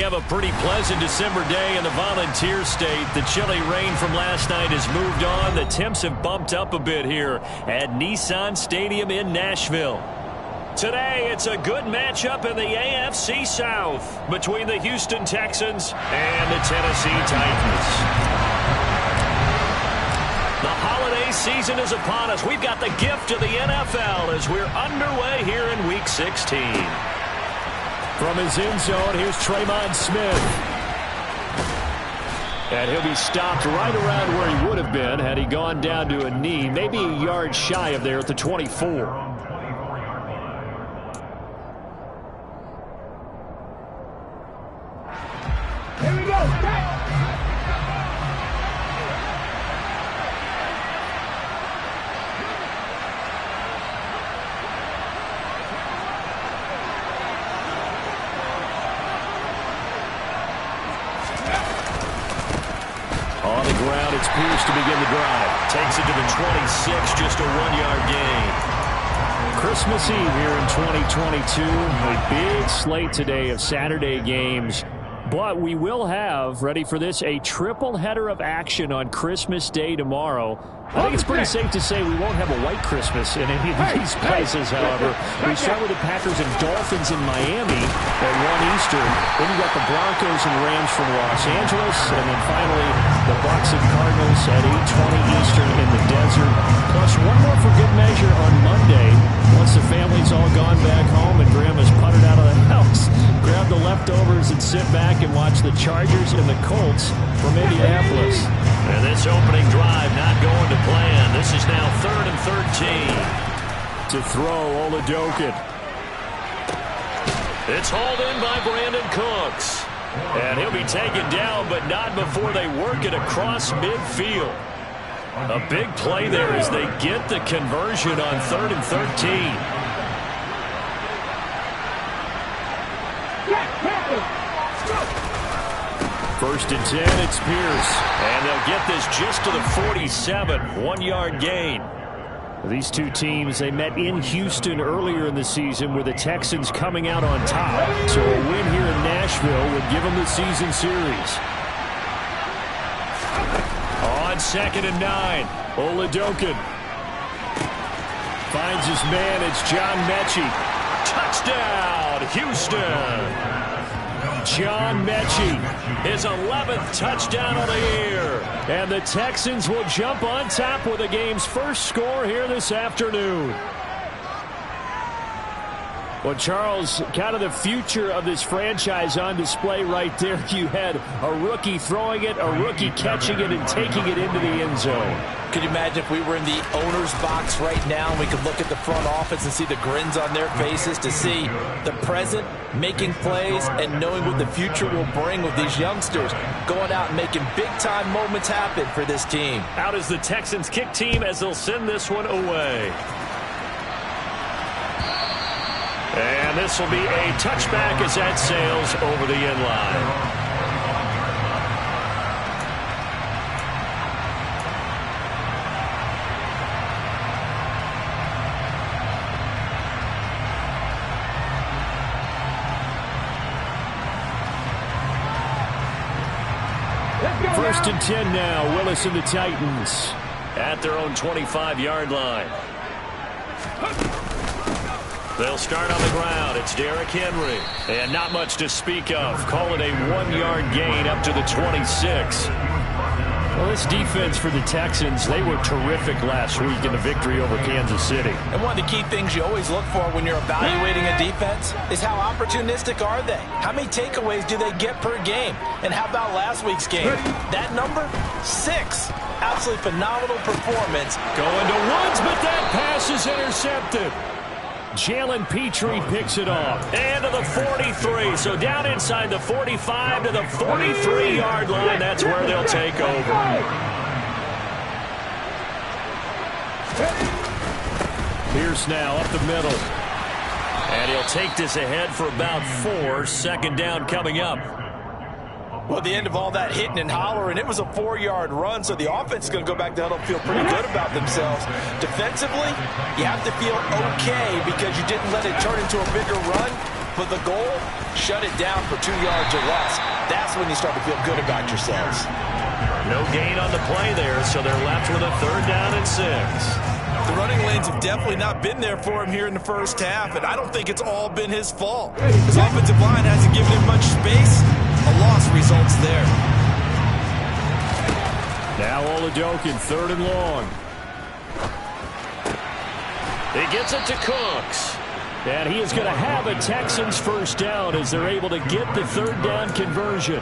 have a pretty pleasant December day in the Volunteer State. The chilly rain from last night has moved on. The temps have bumped up a bit here at Nissan Stadium in Nashville. Today, it's a good matchup in the AFC South between the Houston Texans and the Tennessee Titans. The holiday season is upon us. We've got the gift of the NFL as we're underway here in Week 16. From his end zone, here's Tremon Smith. And he'll be stopped right around where he would have been had he gone down to a knee, maybe a yard shy of there at the 24. Here we go. On the ground, it's Pierce to begin the drive. Takes it to the 26, just a 1-yard gain. Christmas Eve here in 2022. A big slate today of Saturday games. But we will have, ready for this, a triple header of action on Christmas Day tomorrow. I think it's pretty safe to say we won't have a white Christmas in any of these places, however. We start with the Packers and Dolphins in Miami at 1 Eastern. Then you got the Broncos and Rams from Los Angeles. And then finally, the Bucs and Cardinals at 8:20 Eastern in the desert. Plus one more for good measure on Monday. Once the family's all gone back home and Grandma's puttered out of the house, grab the leftovers and sit back and watch the Chargers and the Colts from Indianapolis. And this opening drive not going to plan. This is now 3rd and 13. To throw, Oladokin. It's hauled in by Brandon Cooks. And he'll be taken down, but not before they work it across midfield. A big play there as they get the conversion on 3rd and 13. First and 10, it's Pierce. And they'll get this just to the 47, 1-yard gain. These two teams, they met in Houston earlier in the season with the Texans coming out on top. So a win here in Nashville would give them the season series. On 2nd and 9, Oladokin finds his man. It's John Mechie. Touchdown, Houston. John Mechie, his 11th touchdown of the year. And the Texans will jump on top with the game's first score here this afternoon. Well, Charles, kind of the future of this franchise on display right there. You had a rookie throwing it, a rookie catching it, and taking it into the end zone. Could you imagine if we were in the owner's box right now and we could look at the front office and see the grins on their faces, to see the present making plays and knowing what the future will bring with these youngsters going out and making big-time moments happen for this team. Out is the Texans kick team as they'll send this one away. And this will be a touchback as that sails over the end line. First and 10 now, Willis and the Titans at their own 25-yard line. They'll start on the ground. It's Derrick Henry. And not much to speak of. Call it a 1-yard gain up to the 26. Well, this defense for the Texans, they were terrific last week in the victory over Kansas City. And one of the key things you always look for when you're evaluating a defense is how opportunistic are they? How many takeaways do they get per game? And how about last week's game? That number? 6. Absolutely phenomenal performance. Going to Woods, but that pass is intercepted. Jalen Petrie picks it off. And to the 43. So down inside the 45 to the 43-yard line. That's where they'll take over. Pierce now up the middle. And he'll take this ahead for about 4. Second down coming up. Well, at the end of all that hitting and hollering, it was a 4-yard run, so the offense is going to go back to huddle and feel pretty good about themselves. Defensively, you have to feel okay because you didn't let it turn into a bigger run. But the goal, shut it down for 2 yards or less. That's when you start to feel good about yourselves. No gain on the play there, so they're left with a 3rd down and 6. The running lanes have definitely not been there for him here in the first half, and I don't think it's all been his fault. His offensive line hasn't given him much space. A loss results there. Now Oladokin, 3rd and long. He gets it to Cooks. And he is going to have a Texans 1st down as they're able to get the 3rd down conversion.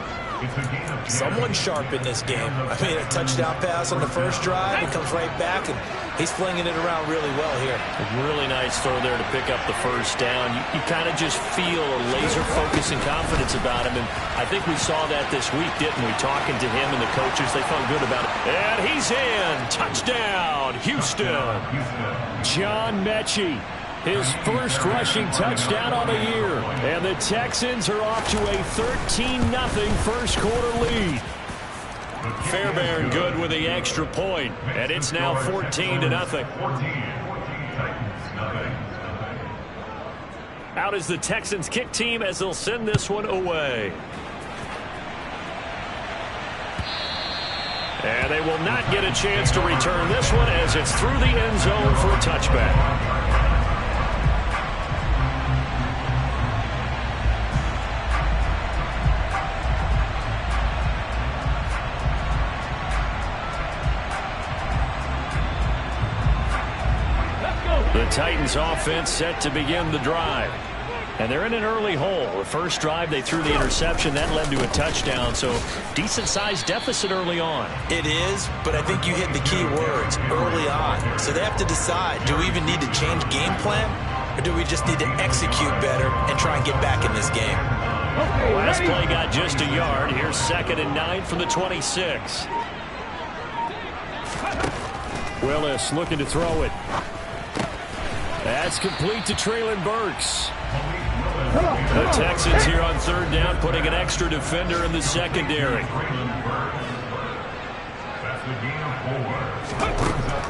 Someone sharp in this game. I mean, a touchdown pass on the first drive. He comes right back, and he's flinging it around really well here. A really nice throw there to pick up the 1st down. You kind of just feel a laser focus and confidence about him, and I think we saw that this week, didn't we? Talking to him and the coaches, they felt good about it. And he's in. Touchdown, Houston. John Mechie. His first rushing touchdown on the year. And the Texans are off to a 13-0 first quarter lead. Fairbairn good with the extra point. And it's now 14-0. Out is the Texans kick team as they'll send this one away. And they will not get a chance to return this one as it's through the end zone for a touchback. The Titans offense set to begin the drive. And they're in an early hole. The first drive, they threw the interception. That led to a touchdown. So decent-sized deficit early on. It is, but I think you hit the key words, early on. So they have to decide, do we even need to change game plan? Or do we just need to execute better and try and get back in this game? Last play got just a yard. Here's 2nd and 9 from the 26. Willis looking to throw it. That's complete to Treylon Burks. The Texans here on 3rd down, putting an extra defender in the secondary.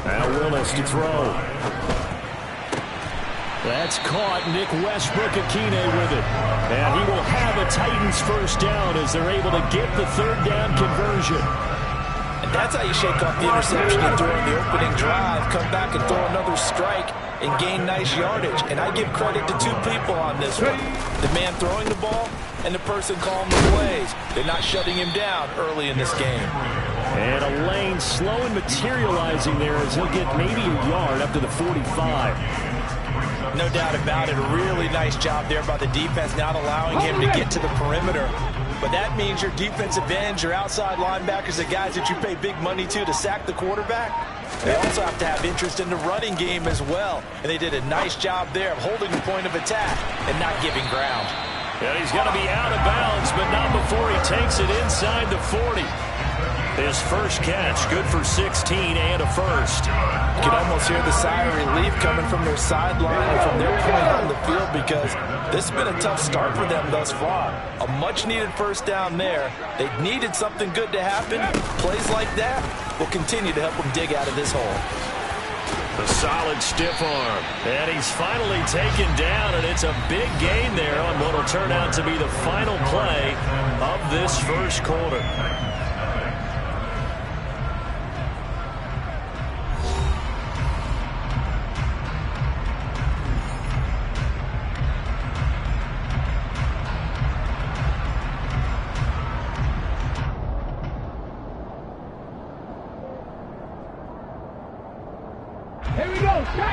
Now Willis to throw. That's caught. Nick Westbrook-Akine with it. And he will have a Titans 1st down as they're able to get the 3rd down conversion. And that's how you shake off the interception during the opening drive. Come back and throw another strike and gain nice yardage. And I give credit to 2 people on this one. The man throwing the ball and the person calling the plays. They're not shutting him down early in this game. And a lane slow and materializing there as he'll get maybe a yard up to the 45. No doubt about it. A really nice job there by the defense, not allowing him to get to the perimeter. But that means your defensive ends, your outside linebackers, the guys that you pay big money to sack the quarterback, they also have to have interest in the running game as well. And they did a nice job there of holding the point of attack and not giving ground. And he's going to be out of bounds, but not before he takes it inside the 40. His first catch, good for 16 and a first. You can almost hear the sigh of relief coming from their sideline and from their point on the field because this has been a tough start for them thus far. A much-needed first down there. They needed something good to happen. Plays like that will continue to help them dig out of this hole. A solid stiff arm. And he's finally taken down, and it's a big gain there on what will turn out to be the final play of this first quarter.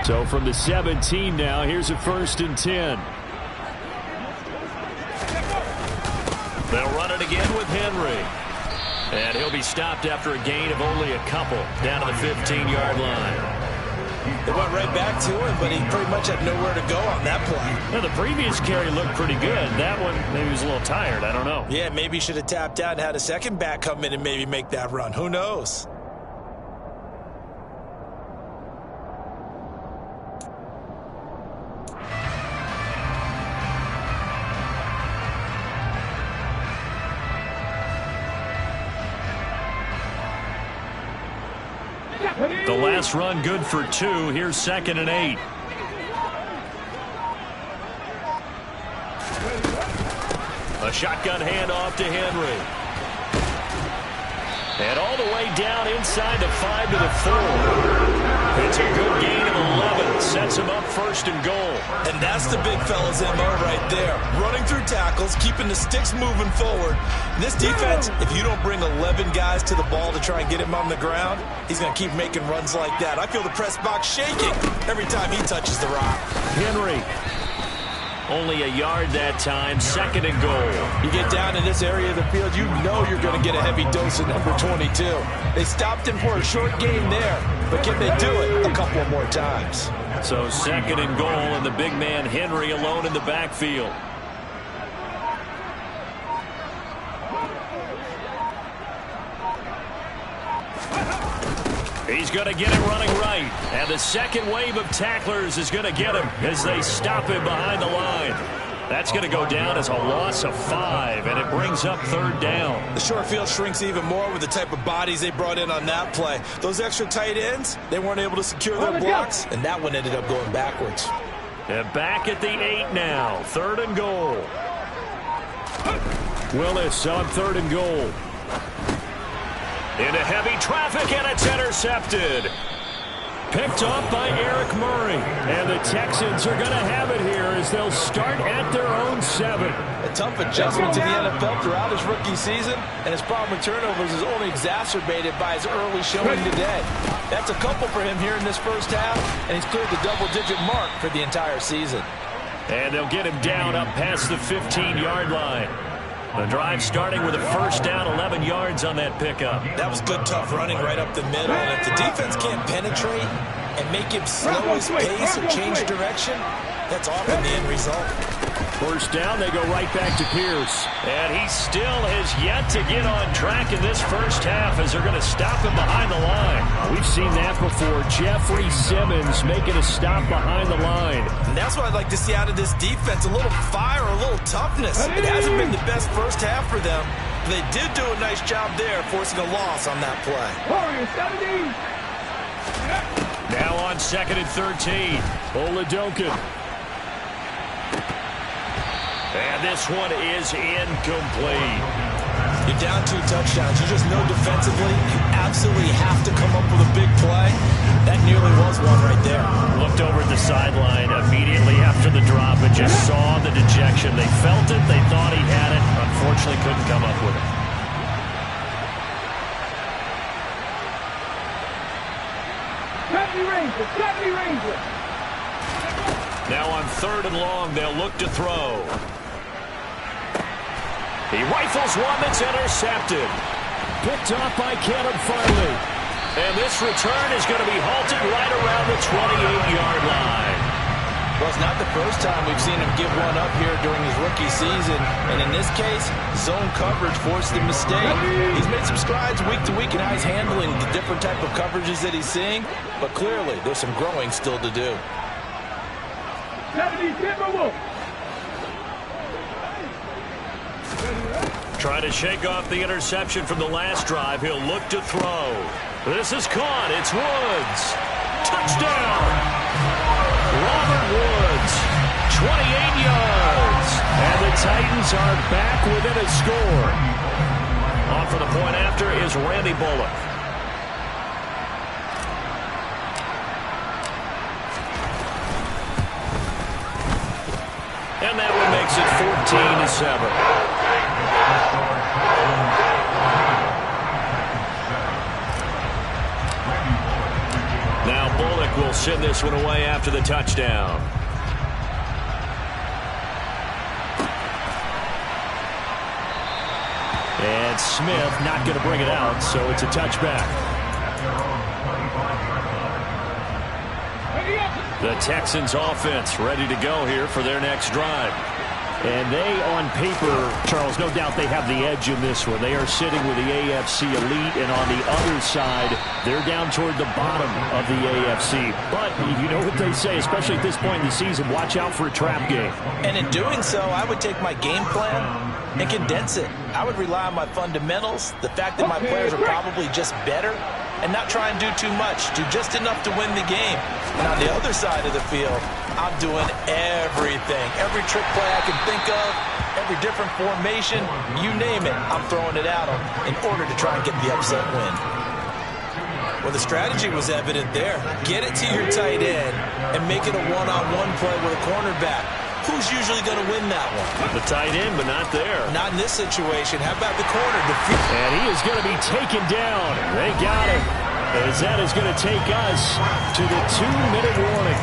So from the 17 now, here's a 1st and 10. They'll run it again with Henry. And he'll be stopped after a gain of only a couple down to the 15-yard line. They went right back to him, but he pretty much had nowhere to go on that play. Now, the previous carry looked pretty good. That one, maybe he was a little tired. I don't know. Yeah, maybe he should have tapped out and had a second back come in and maybe make that run. Who knows? The last run good for 2. Here's 2nd and 8. A shotgun handoff to Henry. And all the way down inside the 5 to the 4. It's a good gain of 11. Sets him up first and goal. And that's the big fella's MO right there. Running through tackles, keeping the sticks moving forward. This defense, if you don't bring 11 guys to the ball to try and get him on the ground, he's going to keep making runs like that. I feel the press box shaking every time he touches the rock. Henry. Only a yard that time, 2nd and goal. You get down in this area of the field, you know you're going to get a heavy dose of number 22. They stopped him for a short game there, but can they do it a couple more times? So 2nd and goal, and the big man Henry alone in the backfield. He's going to get it running right. And the second wave of tacklers is going to get him as they stop him behind the line. That's going to go down as a loss of 5, and it brings up 3rd down. The short field shrinks even more with the type of bodies they brought in on that play. Those extra tight ends, they weren't able to secure their blocks, and that one ended up going backwards. And back at the 8 now, 3rd and goal. Willis on 3rd and goal. Into heavy traffic, and it's intercepted. Picked off by Eric Murray. And the Texans are going to have it here as they'll start at their own 7. A tough adjustment to the NFL throughout his rookie season, and his problem with turnovers is only exacerbated by his early showing today. That's a couple for him here in this first half, and he's cleared the double-digit mark for the entire season. And they'll get him down up past the 15-yard line. The drive starting with a first down, 11 yards on that pickup. That was good, tough running right up the middle. And if the defense can't penetrate and make him slow his pace or change direction, that's often the end result. First down, they go right back to Pierce. And he still has yet to get on track in this first half as they're going to stop him behind the line. We've seen that before. Jeffrey Simmons making a stop behind the line. And that's what I'd like to see out of this defense, a little fire, a little toughness. It hasn't been the best first half for them. They did do a nice job there, forcing a loss on that play. Now on 2nd and 13, Oladokin. And this one is incomplete. You're down 2 touchdowns. You just know defensively you absolutely have to come up with a big play. That nearly was one right there. Looked over at the sideline immediately after the drop and just saw the dejection. They felt it. They thought he had it. Unfortunately, couldn't come up with it. Now on 3rd and long, they'll look to throw. He rifles one that's intercepted. Picked off by Caleb Farley. And this return is going to be halted right around the 28-yard line. Well, it's not the first time we've seen him give one up here during his rookie season. And in this case, zone coverage forced the mistake. He's made some strides week to week in how he's handling the different type of coverages that he's seeing. But clearly, there's some growing still to do. Trying to shake off the interception from the last drive. He'll look to throw. This is caught. It's Woods. Touchdown. Robert Woods. 28 yards. And the Titans are back within a score. On for the point after is Randy Bullock. And that one makes it 14-7. Now Bullock will send this one away after the touchdown. And Smith not going to bring it out, so it's a touchback. The Texans offense ready to go here for their next drive. And they, on paper, Charles, no doubt they have the edge in this one. They are sitting with the AFC elite, and on the other side, they're down toward the bottom of the AFC. But you know what they say, especially at this point in the season, watch out for a trap game. And in doing so, I would take my game plan and condense it. I would rely on my fundamentals, the fact that my players are probably just better, and not try and do too much, do just enough to win the game. And on the other side of the field, I'm doing everything. Every trick play I can think of, every different formation, you name it, I'm throwing it at them in order to try and get the upset win. Well, the strategy was evident there. Get it to your tight end and make it a one-on-one play with a cornerback. Who's usually going to win that one? The tight end, but not there. Not in this situation. How about the corner? And he is going to be taken down. They got him. As that is going to take us to the 2-minute warning.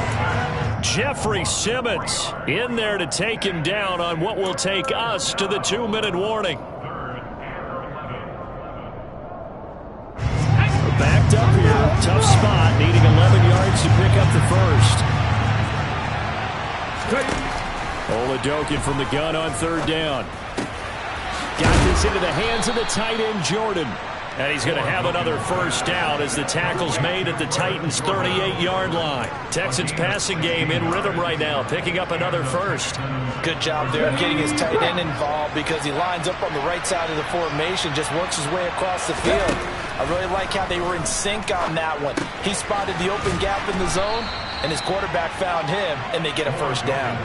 Jeffrey Simmons in there to take him down on what will take us to the 2-minute warning. Backed up here. Tough spot. Needing 11 yards to pick up the first. Oladokin from the gun on 3rd down. Got this into the hands of the tight end, Jordan. And he's going to have another first down as the tackle's made at the Titans' 38-yard line. Texans passing game in rhythm right now, picking up another first. Good job there getting his tight end involved because he lines up on the right side of the formation, just works his way across the field. I really like how they were in sync on that one. He spotted the open gap in the zone, and his quarterback found him, and they get a first down.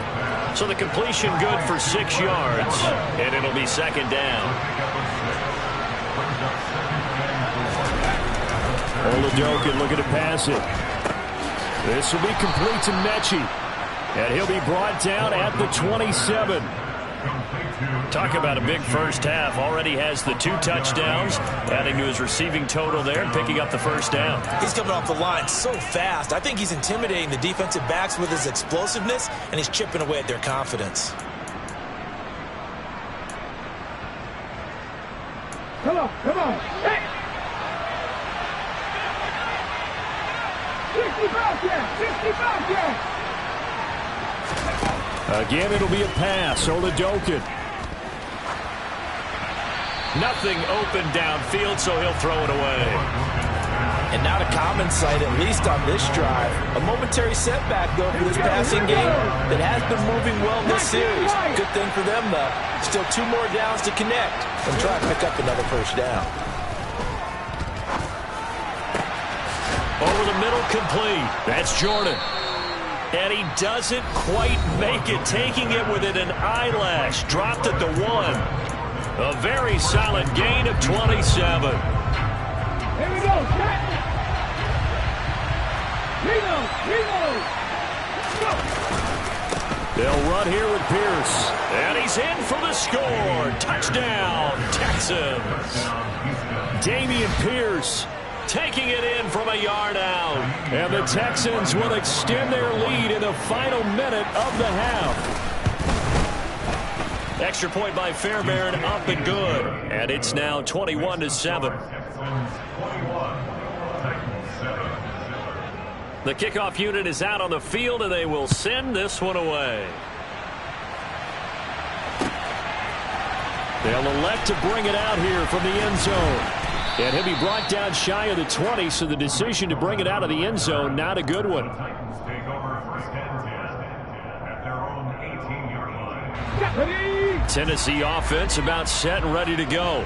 So the completion good for 6 yards, and it'll be 2nd down. Oladokin looking to pass it. This will be complete to Mechie. And he'll be brought down at the 27. Talk about a big first half. Already has the 2 touchdowns, adding to his receiving total there, picking up the first down. He's coming off the line so fast. I think he's intimidating the defensive backs with his explosiveness, and he's chipping away at their confidence. Come on. Hey! 65 yards. Again, it'll be a pass. Oladokin. Nothing open downfield, so he'll throw it away. And not a common sight, at least on this drive. A momentary setback, though, for this passing game that has been moving well this series. Good thing for them, though. Still 2 more downs to connect and try to pick up another first down. Over the middle, complete. That's Jordan. And he doesn't quite make it, taking it within an eyelash. Dropped at the 1. A very solid gain of 27. Here we go. Reno. Go. They'll run here with Pierce. And he's in for the score. Touchdown, Texans. Dameon Pierce taking it in from a yard out. And the Texans will extend their lead in the final minute of the half. Extra point by Fairbairn, up and good. And it's now 21-7. The kickoff unit is out on the field, and they will send this one away. They'll elect to bring it out here from the end zone. And he'll be brought down shy of the 20, so the decision to bring it out of the end zone, not a good one. Tennessee offense about set and ready to go.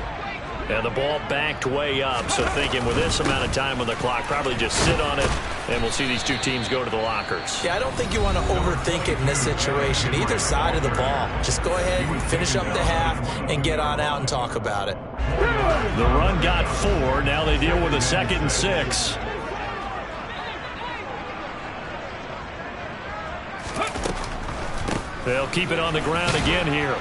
And the ball backed way up, so thinking with this amount of time on the clock, probably just sit on it, and we'll see these two teams go to the lockers. Yeah, I don't think you want to overthink it in this situation. Either side of the ball. Just go ahead and finish up the half and get on out and talk about it. The run got 4. Now they deal with a 2nd and 6. They'll keep it on the ground again here.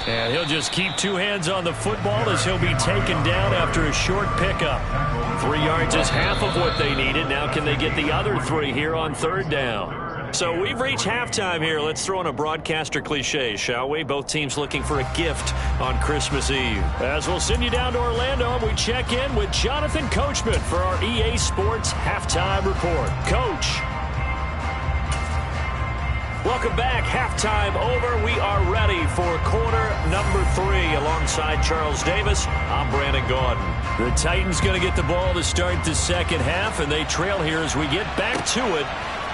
And he'll just keep 2 hands on the football as he'll be taken down after a short pickup. 3 yards is half of what they needed. Now can they get the other 3 here on 3rd down? So we've reached halftime here. Let's throw in a broadcaster cliche, shall we? Both teams looking for a gift on Christmas Eve. As we'll send you down to Orlando, and we check in with Jonathan Coachman for our EA Sports Halftime Report. Coach. Welcome back. Halftime over. We are ready for quarter number 3. Alongside Charles Davis, I'm Brandon Gaudin. The Titans going to get the ball to start the second half, and they trail here as we get back to it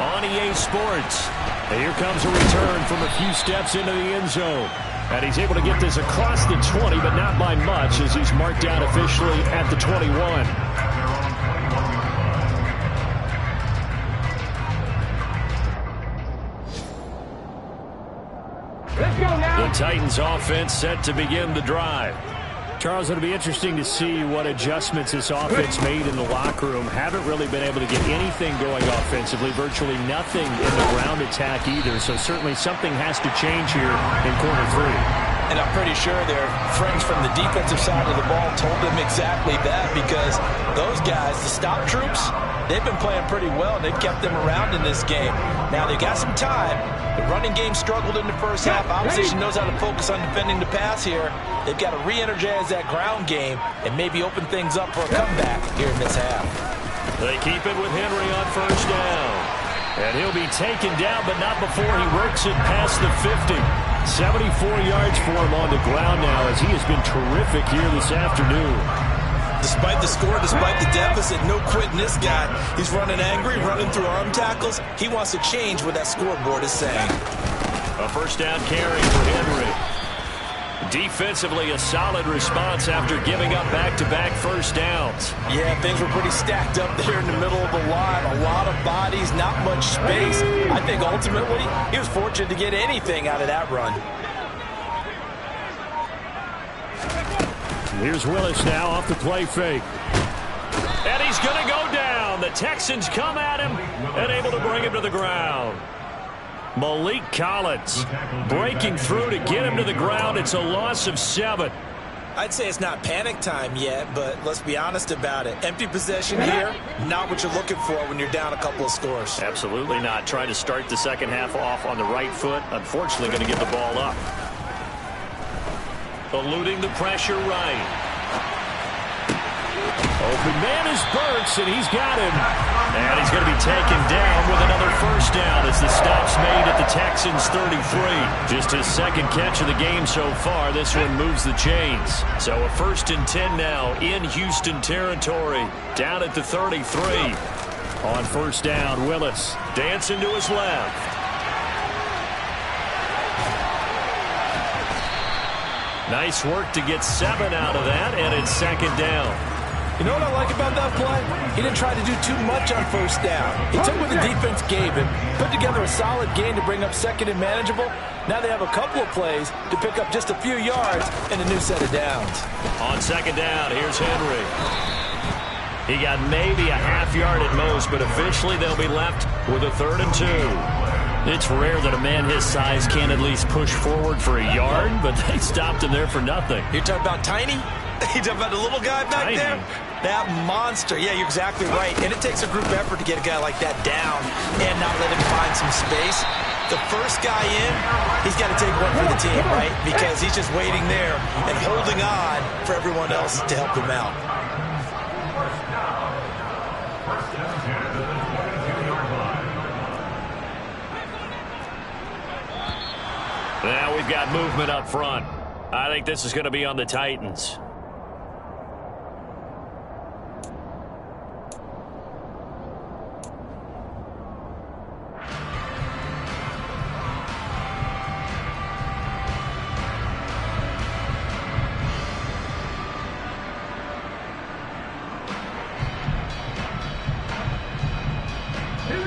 on EA Sports. And here comes a return from a few steps into the end zone. And he's able to get this across the 20, but not by much, as he's marked down officially at the 21. The Titans offense set to begin the drive. Charles, it'll be interesting to see what adjustments this offense made in the locker room. Haven't really been able to get anything going offensively, virtually nothing in the ground attack either. So certainly something has to change here in quarter three. And I'm pretty sure their friends from the defensive side of the ball told them exactly that, because those guys, the stop troops, they've been playing pretty well, and they've kept them around in this game. Now, they've got some time. The running game struggled in the first half. Opposition knows how to focus on defending the pass here. They've got to re-energize that ground game and maybe open things up for a comeback here in this half. They keep it with Henry on first down. And he'll be taken down, but not before he works it past the 50. 74 yards for him on the ground now, as he has been terrific here this afternoon. Despite the score, despite the deficit, no quitting this guy. He's running angry, running through arm tackles. He wants to change what that scoreboard is saying. A first down carry for Henry. Defensively, a solid response after giving up back-to-back first downs. Yeah, things were pretty stacked up there in the middle of the line. A lot of bodies, not much space. I think ultimately he was fortunate to get anything out of that run. Here's Willis now off the play fake. And he's going to go down. The Texans come at him and able to bring him to the ground. Malik Collins breaking through to get him to the ground. It's a loss of 7. I'd say it's not panic time yet, but let's be honest about it. Empty possession here, not what you're looking for when you're down a couple of scores. Absolutely not. Trying to start the second half off on the right foot. Unfortunately, going to give the ball up. Eluding the pressure right. Open man is Burks, and he's got him. And he's going to be taken down with another first down as the stop's made at the Texans' 33. Just his second catch of the game so far. This one moves the chains. So a 1st and 10 now in Houston territory, down at the 33. On first down, Willis dancing to his left. Nice work to get 7 out of that, and it's second down. You know what I like about that play? He didn't try to do too much on first down. He took what the defense gave him, put together a solid gain to bring up second and manageable. Now they have a couple of plays to pick up just a few yards and a new set of downs. On second down, here's Henry. He got maybe a half yard at most, but officially they'll be left with a 3rd and 2. It's rare that a man his size can't at least push forward for a yard, but they stopped him there for nothing. You're talking about tiny? You talking about the little guy back there? That monster. Yeah, you're exactly right. And it takes a group effort to get a guy like that down and not let him find some space. The first guy in, he's got to take one for the team, right? Because he's just waiting there and holding on for everyone else to help him out. Now we've got movement up front. I think this is going to be on the Titans.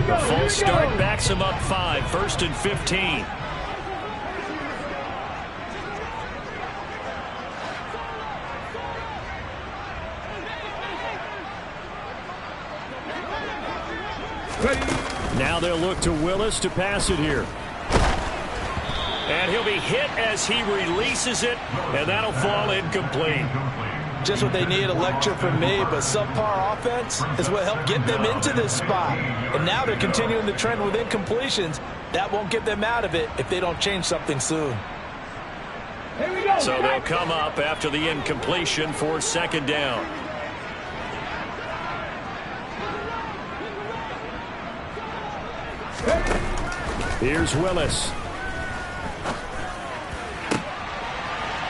The full start backs him up 5, 1st and 15. Now they'll look to Willis to pass it here. And he'll be hit as he releases it, and that'll fall incomplete. Just what they need, a lecture from me, but subpar offense is what helped get them into this spot. And now they're continuing the trend with incompletions. That won't get them out of it if they don't change something soon. Here we go. So they'll come up after the incompletion for second down. Here's Willis.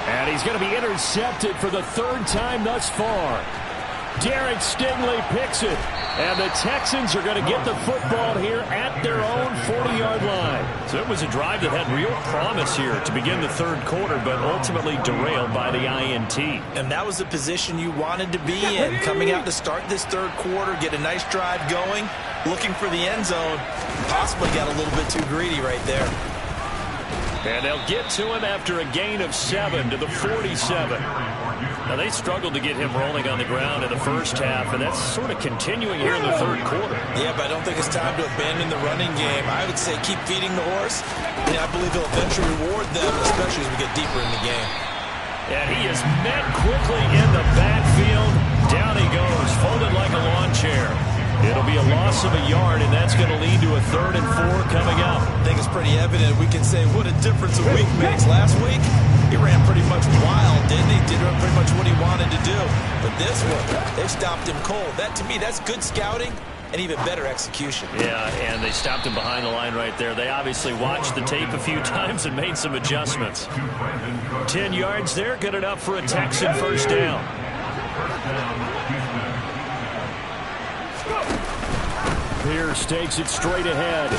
And he's going to be intercepted for the 3rd time thus far. Derek Stingley picks it. And the Texans are going to get the football here at their own 40-yard line. So it was a drive that had real promise here to begin the 3rd quarter, but ultimately derailed by the INT. And that was the position you wanted to be in. Coming out to start this 3rd quarter, get a nice drive going, looking for the end zone. Possibly got a little bit too greedy right there. And they'll get to him after a gain of 7 to the 47. Now, they struggled to get him rolling on the ground in the first half, and that's sort of continuing here in the third quarter. Yeah, but I don't think it's time to abandon the running game. I would say keep feeding the horse, and I believe he'll eventually reward them, especially as we get deeper in the game. And he is met quickly in the backfield. Down he goes, folded like a lawn chair. It'll be a loss of a yard, and that's going to lead to a 3rd and 4 coming up. I think it's pretty evident. We can say what a difference a week makes. Last week, he ran pretty much wild, didn't he? Did pretty much what he wanted to do. But this one, they've stopped him cold. That, to me, that's good scouting and even better execution. Yeah, and they stopped him behind the line right there. They obviously watched the tape a few times and made some adjustments. 10 yards there, good enough for a Texan first down. Pierce takes it straight ahead.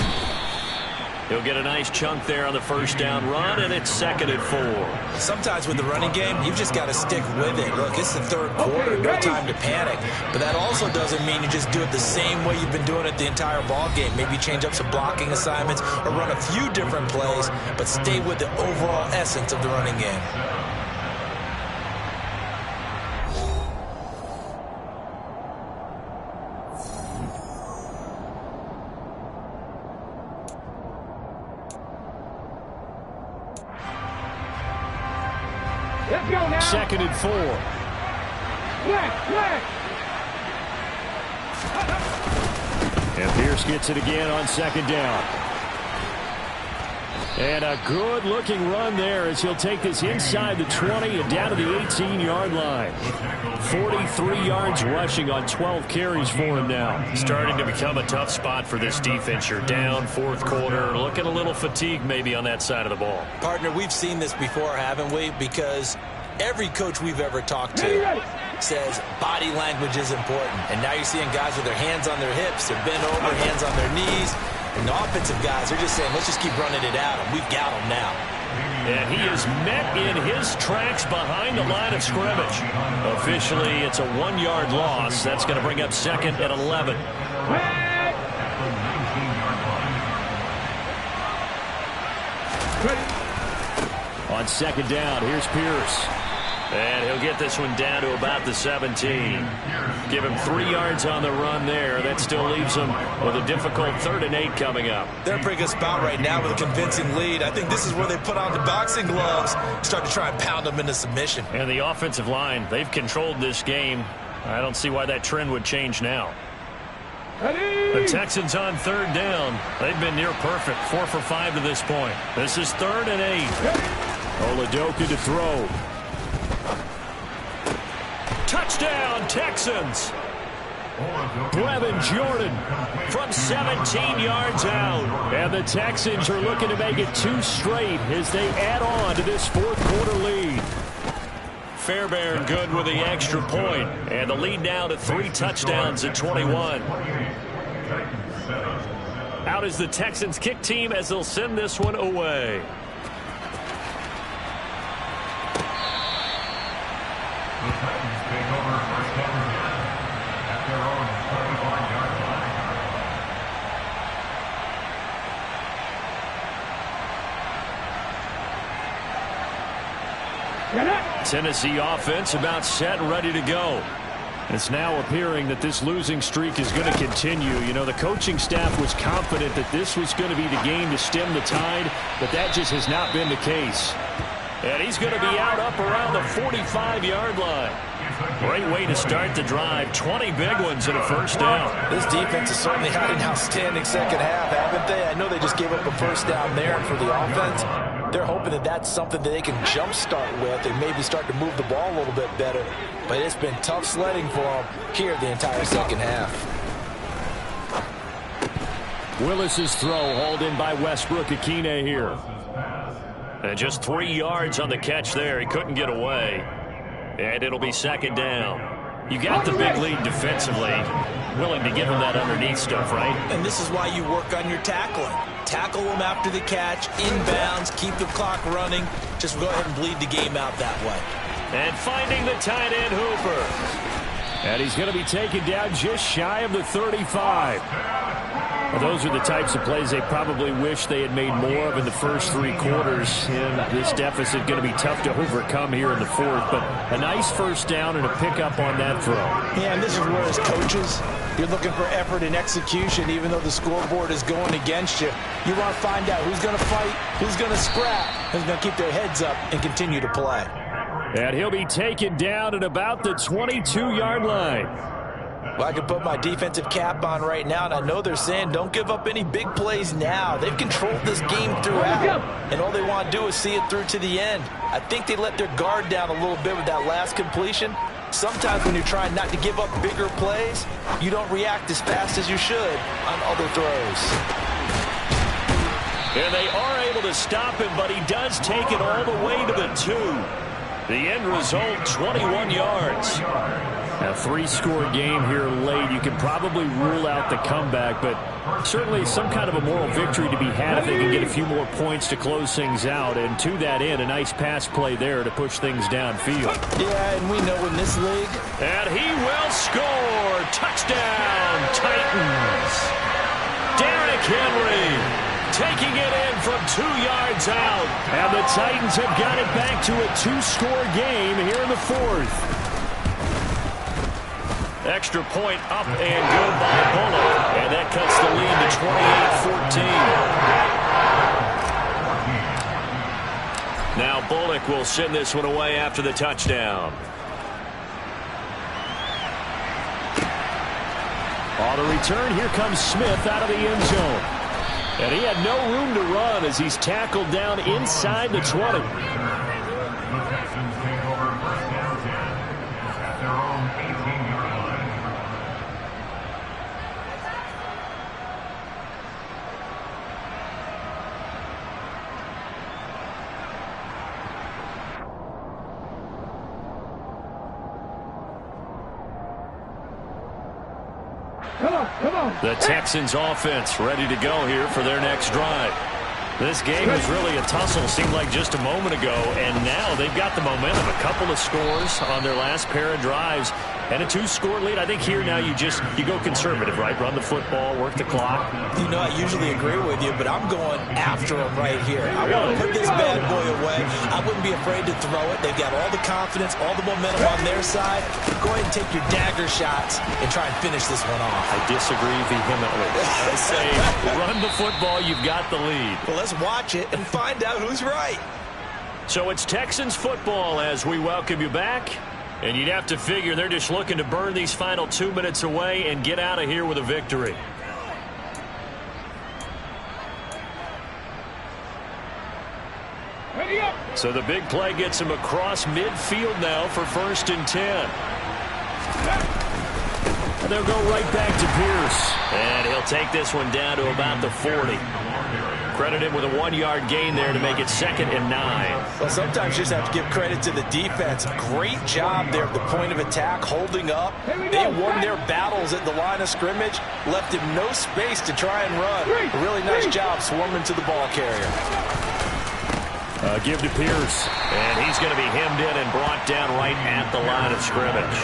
He'll get a nice chunk there on the first down run, and it's 2nd and 4. Sometimes with the running game, you've just got to stick with it. Look, it's the third quarter, no time to panic. But that also doesn't mean you just do it the same way you've been doing it the entire ball game. Maybe change up some blocking assignments or run a few different plays, but stay with the overall essence of the running game. Let's go now. 2nd and 4. And Pierce gets it again on 2nd down. And a good-looking run there as he'll take this inside the 20 and down to the 18-yard line. 43 yards rushing on 12 carries for him now. Starting to become a tough spot for this defense. You're down, 4th quarter, looking a little fatigued maybe on that side of the ball. Partner, we've seen this before, haven't we? Because every coach we've ever talked to says body language is important. And now you're seeing guys with their hands on their hips, they're bent over, hands on their knees. And the offensive guys are just saying, let's just keep running it out, and we've got him now. And he is met in his tracks behind the line of scrimmage. Officially, it's a 1-yard loss. That's going to bring up 2nd and 11. On 2nd down, here's Pierce. And he'll get this one down to about the 17. Give him 3 yards on the run there. That still leaves him with a difficult 3rd and 8 coming up. They're in a pretty good spot right now with a convincing lead. I think this is where they put on the boxing gloves, start to try and pound them into submission. And the offensive line, they've controlled this game. I don't see why that trend would change now. The Texans on 3rd down. They've been near perfect, 4 for 5 to this point. This is 3rd and 8. Oladoka to throw. Touchdown, Texans. Brevin Jordan from 17 yards out. And the Texans are looking to make it 2 straight as they add on to this 4th quarter lead. Fairbairn good with the extra point. And the lead now to 3 touchdowns at 21. Out is the Texans kick team as they'll send this one away. Tennessee offense about set and ready to go. It's now appearing that this losing streak is going to continue. You know, the coaching staff was confident that this was going to be the game to stem the tide, but that just has not been the case. And he's going to be out up around the 45-yard line. Great way to start the drive. 20 big ones and a first down. This defense has certainly had an outstanding second half, haven't they? I know they just gave up a first down there, and for the offense, they're hoping that that's something that they can jumpstart with and maybe start to move the ball a little bit better. But it's been tough sledding for them here the entire second half. Willis's throw hauled in by Westbrook-Akine here. And just 3 yards on the catch there. He couldn't get away. And it'll be 2nd down. You got the big lead defensively. Willing to give him that underneath stuff, right? And this is why you work on your tackling. Tackle them after the catch, inbounds, keep the clock running. Just go ahead and bleed the game out that way. And finding the tight end, Hooper. And he's going to be taken down just shy of the 35. Well, those are the types of plays they probably wish they had made more of in the first 3 quarters. And this deficit going to be tough to overcome here in the 4th. But a nice first down and a pickup on that throw. Yeah, and this is where as coaches, you're looking for effort and execution, even though the scoreboard is going against you. You want to find out who's going to fight, who's going to scrap, who's going to keep their heads up and continue to play. And he'll be taken down at about the 22-yard line. Well, I can put my defensive cap on right now, and I know they're saying don't give up any big plays now. They've controlled this game throughout, and all they want to do is see it through to the end. I think they let their guard down a little bit with that last completion. Sometimes when you're trying not to give up bigger plays, you don't react as fast as you should on other throws. And they are able to stop him, but he does take it all the way to the 2. The end result, 21 yards. A 3-score game here late. You can probably rule out the comeback, but certainly some kind of a moral victory to be had if they can get a few more points to close things out. And to that end, a nice pass play there to push things downfield. Yeah, and we know in this league. And he will score. Touchdown, Titans. Derrick Henry taking it in from 2 yards out. And the Titans have got it back to a 2-score game here in the 4th. Extra point up and good by Bullock. And that cuts the lead to 28-14. Now Bullock will send this one away after the touchdown. On the return, here comes Smith out of the end zone. And he had no room to run as he's tackled down inside the 20. The Texans offense ready to go here for their next drive. This game was really a tussle, seemed like just a moment ago, and now they've got the momentum. A couple of scores on their last pair of drives and a 2-score lead. I think here now you go conservative, right? Run the football, work the clock. You know, I usually agree with you, but I'm going after them right here. I want to put this bad boy away. I wouldn't be afraid to throw it. They've got all the confidence, all the momentum on their side. Go ahead and take your dagger shots and try and finish this one off. I disagree vehemently. I say run the football, you've got the lead. Well, let's watch it and find out who's right. So it's Texans football as we welcome you back. And you'd have to figure they're just looking to burn these final 2 minutes away and get out of here with a victory. So the big play gets him across midfield now for 1st and 10. And they'll go right back to Pierce. And he'll take this one down to about the 40. Credit him with a 1-yard gain there to make it 2nd and 9. Well, sometimes you just have to give credit to the defense. Great job there at the point of attack, holding up. They won their battles at the line of scrimmage, left him no space to try and run. A really nice job swarming to the ball carrier. Give to Pierce, and he's going to be hemmed in and brought down right at the line of scrimmage.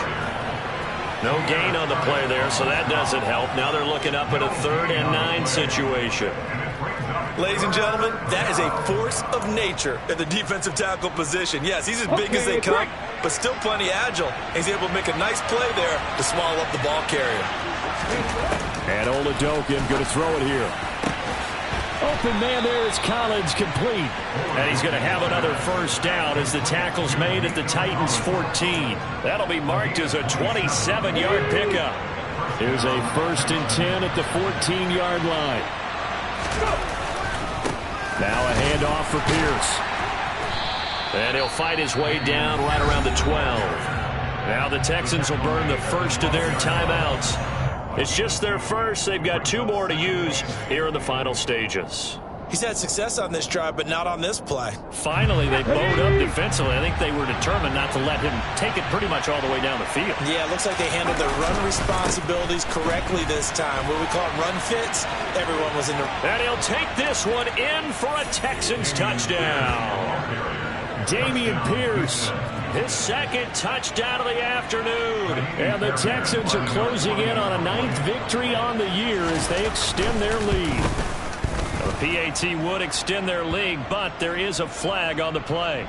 No gain on the play there, so that doesn't help. Now they're looking up at a 3rd and 9 situation. Ladies and gentlemen, that is a force of nature at the defensive tackle position. Yes, he's as big as they come, but still plenty agile. He's able to make a nice play there to swallow up the ball carrier. And Oladokin going to throw it here. Open man there is Collins, complete. And he's going to have another 1st down as the tackle's made at the Titans 14. That'll be marked as a 27-yard pickup. Here's a 1st and 10 at the 14-yard line. Now a handoff for Pierce. And he'll fight his way down right around the 12. Now the Texans will burn the first of their timeouts. It's just their first. They've got 2 more to use here in the final stages. He's had success on this drive, but not on this play. Finally, they bowed up defensively. I think they were determined not to let him take it pretty much all the way down the field. Yeah, it looks like they handled their run responsibilities correctly this time. What we call run fits, everyone was in the... And he'll take this one in for a Texans touchdown. Dameon Pierce, his second touchdown of the afternoon. And the Texans are closing in on a 9th victory on the year as they extend their lead. The PAT would extend their lead, but there is a flag on the play.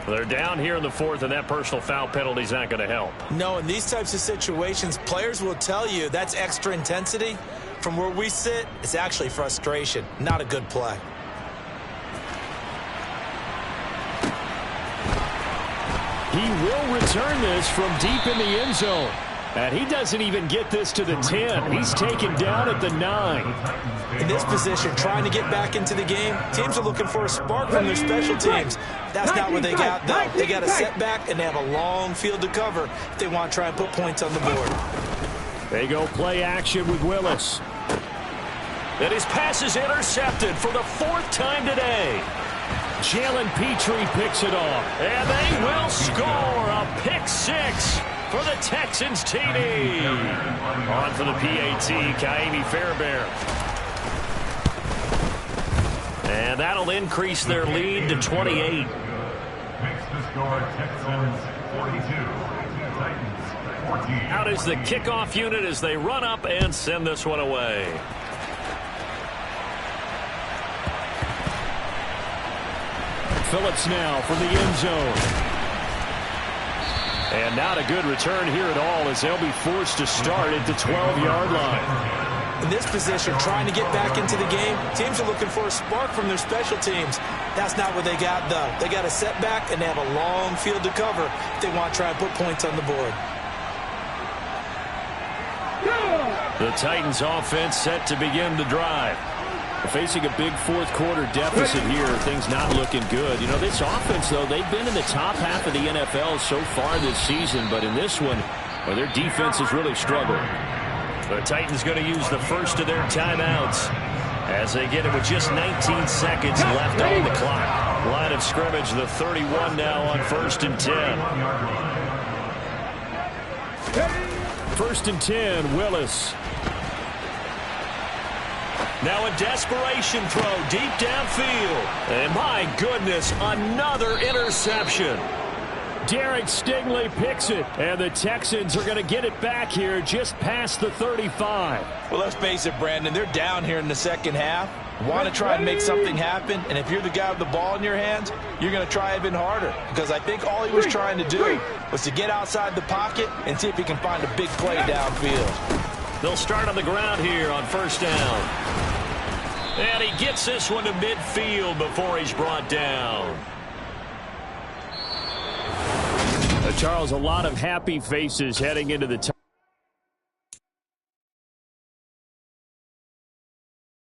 They're down here in the 4th, and that personal foul penalty is not going to help. No, in these types of situations, players will tell you that's extra intensity. From where we sit, it's actually frustration, not a good play. He will return this from deep in the end zone. And he doesn't even get this to the 10. He's taken down at the 9. In this position, trying to get back into the game, teams are looking for a spark from their special teams. That's not what they got, though. They got a setback, and they have a long field to cover if they want to try and put points on the board. They go play action with Willis. And his pass is intercepted for the 4th time today. Jalen Petrie picks it off. And they will score a pick 6 for the Texans TD. On for the PAT, Kaimi Fairbairn. And that'll increase their lead to 28. Makes the score Texans 42, Titans 14. Out is the kickoff unit as they run up and send this one away. Phillips now from the end zone. And not a good return here at all as they'll be forced to start at the 12-yard line. In this position, trying to get back into the game, teams are looking for a spark from their special teams. That's not what they got, though. They got a setback, and they have a long field to cover if they want to try and put points on the board. The Titans offense set to begin the drive. Facing a big 4th quarter deficit here, things not looking good. You know, this offense, though, they've been in the top half of the NFL so far this season, but in this one, well, their defense has really struggled. The Titans going to use the first of their timeouts as they get it with just 19 seconds left on the clock. Line of scrimmage, the 31 now on 1st and 10. 1st and 10, Willis. Now a desperation throw deep downfield. And my goodness, another interception. Derek Stingley picks it. And the Texans are going to get it back here just past the 35. Well, let's face it, Brandon. They're down here in the second half. Want to try and make something happen. And if you're the guy with the ball in your hands, you're going to try even harder. Because I think all he was trying to do was to get outside the pocket and see if he can find a big play downfield. They'll start on the ground here on 1st down. And he gets this one to midfield before he's brought down. Charles, a lot of happy faces heading into the